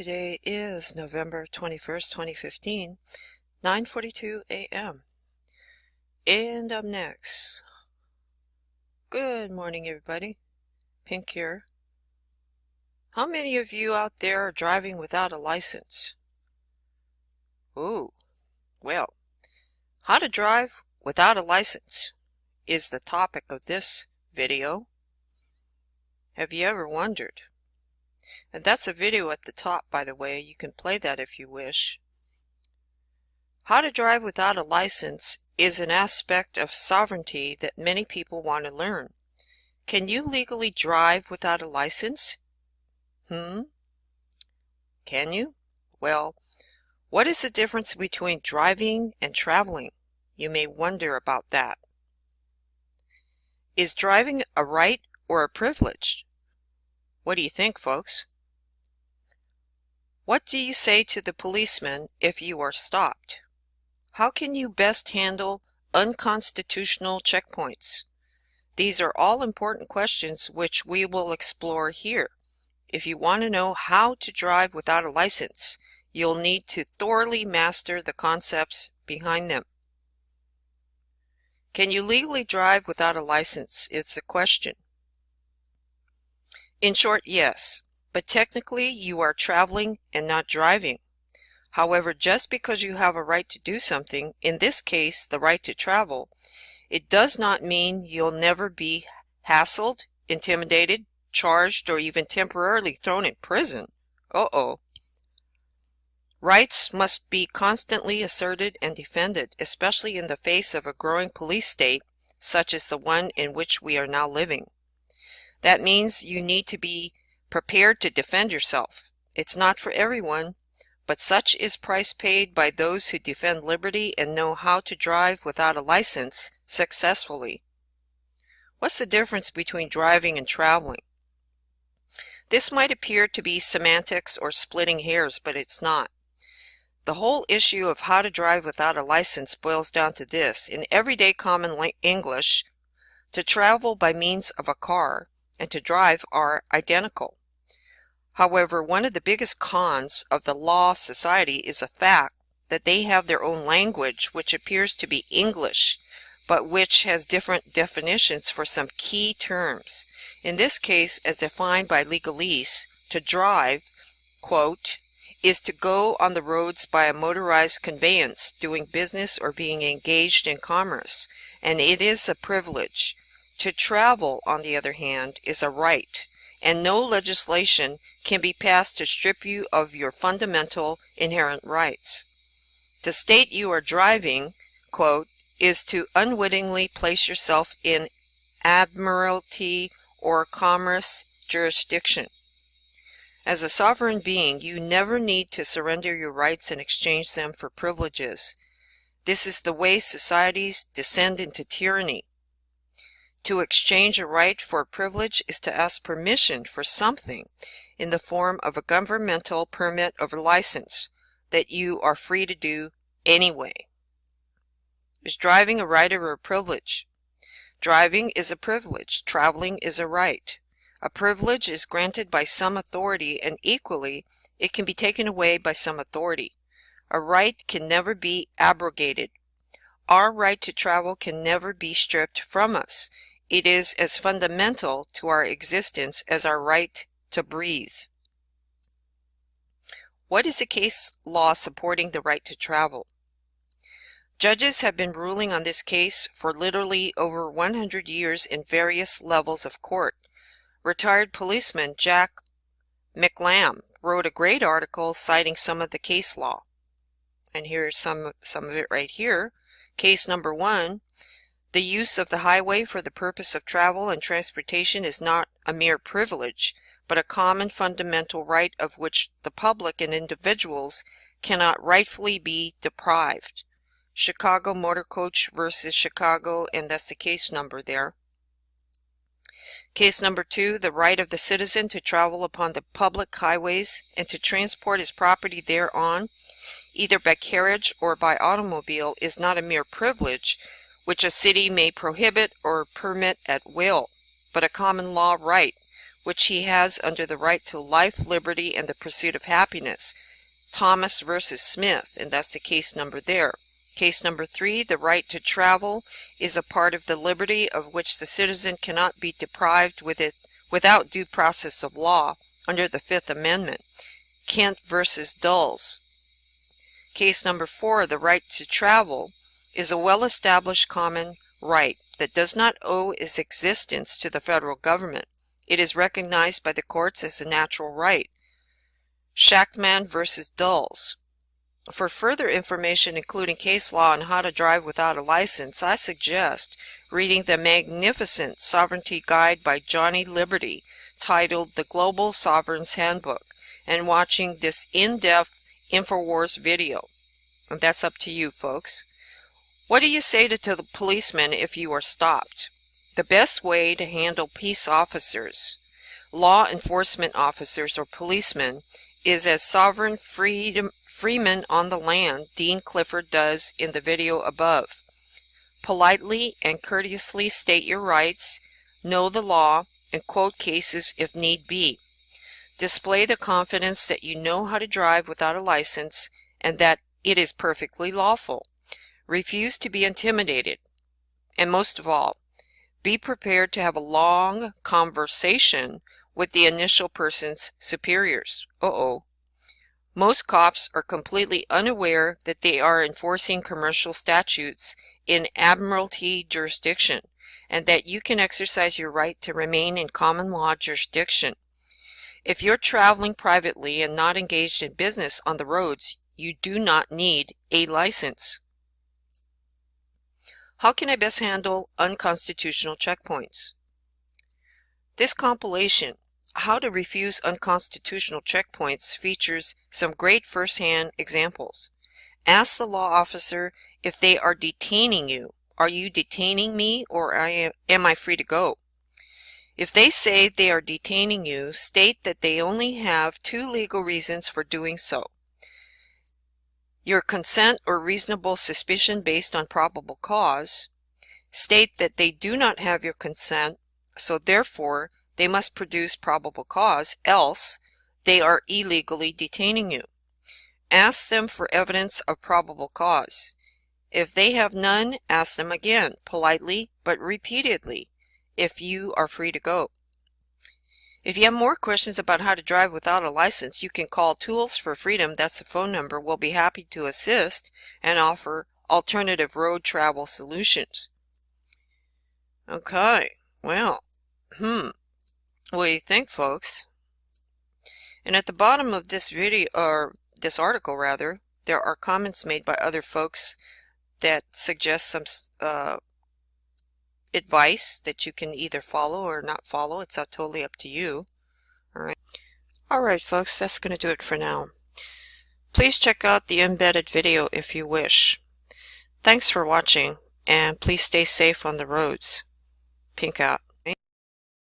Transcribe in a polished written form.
Today is November 21st, 2015, 9:42 a.m. And up next, good morning everybody, Pink here. How many of you out there are driving without a license? Ooh, well, how to drive without a license is the topic of this video. Have you ever wondered? And that's a video at the top, by the way. You can play that if you wish. How to drive without a license is an aspect of sovereignty that many people want to learn. Can you legally drive without a license? Can you? Well, what is the difference between driving and traveling? You may wonder about that. Is driving a right or a privilege? What do you think, folks? What do you say to the policeman if you are stopped? How can you best handle unconstitutional checkpoints? These are all important questions which we will explore here. If you want to know how to drive without a license, you'll need to thoroughly master the concepts behind them. Can you legally drive without a license? It's the question. In short, yes, but technically you are traveling and not driving. However, just because you have a right to do something, in this case the right to travel, it does not mean you'll never be hassled, intimidated, charged, or even temporarily thrown in prison. Rights must be constantly asserted and defended, especially in the face of a growing police state such as the one in which we are now living. That means you need to be prepared to defend yourself. It's not for everyone, but such is price paid by those who defend liberty and know how to drive without a license successfully. What's the difference between driving and traveling? This might appear to be semantics or splitting hairs, but it's not. The whole issue of how to drive without a license boils down to this. In everyday common English, to travel by means of a car and to drive are identical. However, one of the biggest cons of the law society is the fact that they have their own language which appears to be English, but which has different definitions for some key terms. In this case, as defined by legalese, to drive, quote, is to go on the roads by a motorized conveyance, doing business or being engaged in commerce, and it is a privilege. To travel, on the other hand, is a right, and no legislation can be passed to strip you of your fundamental inherent rights. To state you are driving, quote, is to unwittingly place yourself in admiralty or commerce jurisdiction. As a sovereign being, you never need to surrender your rights and exchange them for privileges. This is the way societies descend into tyranny. To exchange a right for a privilege is to ask permission for something in the form of a governmental permit or license that you are free to do anyway. Is driving a right or a privilege? Driving is a privilege. Traveling is a right. A privilege is granted by some authority, and equally, it can be taken away by some authority. A right can never be abrogated. Our right to travel can never be stripped from us. It is as fundamental to our existence as our right to breathe. What is the case law supporting the right to travel? Judges have been ruling on this case for literally over 100 years in various levels of court. Retired policeman Jack McLam wrote a great article citing some of the case law. And here's some of it right here. Case number 1. The use of the highway for the purpose of travel and transportation is not a mere privilege, but a common fundamental right of which the public and individuals cannot rightfully be deprived. Chicago Motor Coach versus Chicago, and that's the case number there. Case number 2, the right of the citizen to travel upon the public highways and to transport his property thereon, either by carriage or by automobile, is not a mere privilege, which a city may prohibit or permit at will, but a common law right, which he has under the right to life, liberty, and the pursuit of happiness. Thomas versus Smith, and that's the case number there. Case number 3, the right to travel is a part of the liberty of which the citizen cannot be deprived without due process of law under the Fifth Amendment. Kent versus Dulles. Case number 4, the right to travel is a well-established common right that does not owe its existence to the federal government. It is recognized by the courts as a natural right. Shackman versus Dulles. For further information, including case law on how to drive without a license, I suggest reading the magnificent Sovereignty Guide by Johnny Liberty, titled The Global Sovereign's Handbook, and watching this in-depth InfoWars video. And that's up to you, folks. What do you say to the policeman if you are stopped? The best way to handle peace officers, law enforcement officers, or policemen is as Sovereign Freeman on the land, Dean Clifford, does in the video above. Politely and courteously state your rights, know the law, and quote cases if need be. Display the confidence that you know how to drive without a license and that it is perfectly lawful. Refuse to be intimidated. And most of all, be prepared to have a long conversation with the initial person's superiors. Most cops are completely unaware that they are enforcing commercial statutes in admiralty jurisdiction, and that you can exercise your right to remain in common law jurisdiction. If you're traveling privately and not engaged in business on the roads, you do not need a license. How can I best handle unconstitutional checkpoints? This compilation, How to Refuse Unconstitutional Checkpoints, features some great first-hand examples. Ask the law officer if they are detaining you. Are you detaining me, or am I free to go? If they say they are detaining you, state that they only have 2 legal reasons for doing so: your consent or reasonable suspicion based on probable cause. State that they do not have your consent, so therefore they must produce probable cause, else they are illegally detaining you. Ask them for evidence of probable cause. If they have none, ask them again, politely but repeatedly, if you are free to go. If you have more questions about how to drive without a license, you can call Tools for Freedom. That's the phone number. We'll be happy to assist and offer alternative road travel solutions. Okay, well, what do you think, folks? And at the bottom of this video, or this article rather, there are comments made by other folks that suggest some advice that you can either follow or not follow. It's totally up to you. Alright folks, that's going to do it for now. Please check out the embedded video if you wish. Thanks for watching, and please stay safe on the roads. Pink out.